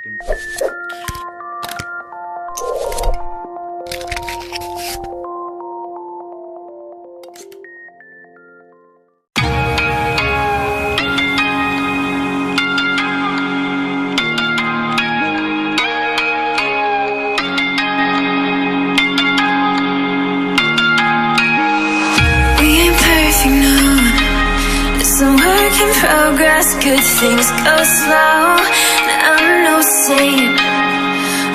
in progress. Some work in progress, good things go slow. And I'm no saint,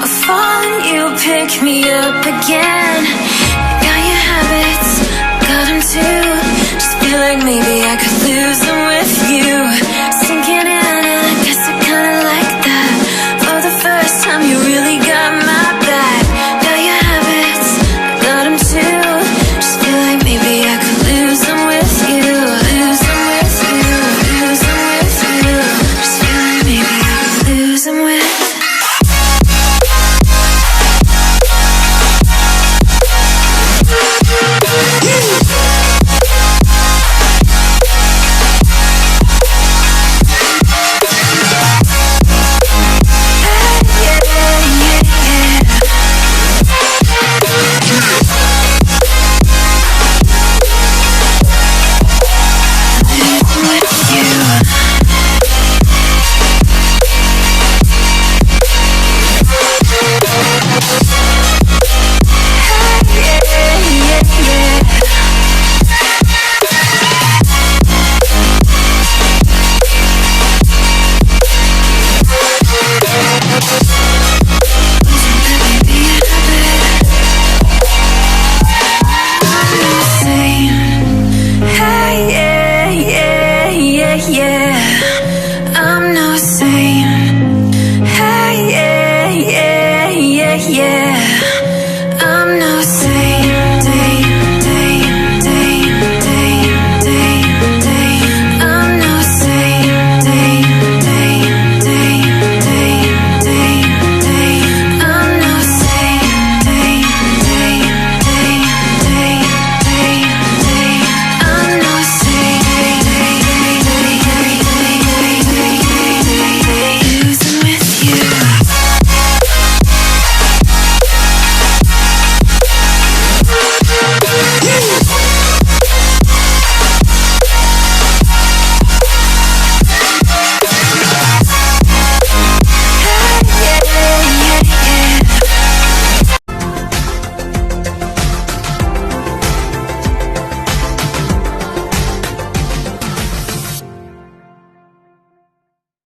I fall and you pick me up again. You got your habits, got them too. Just feel like maybe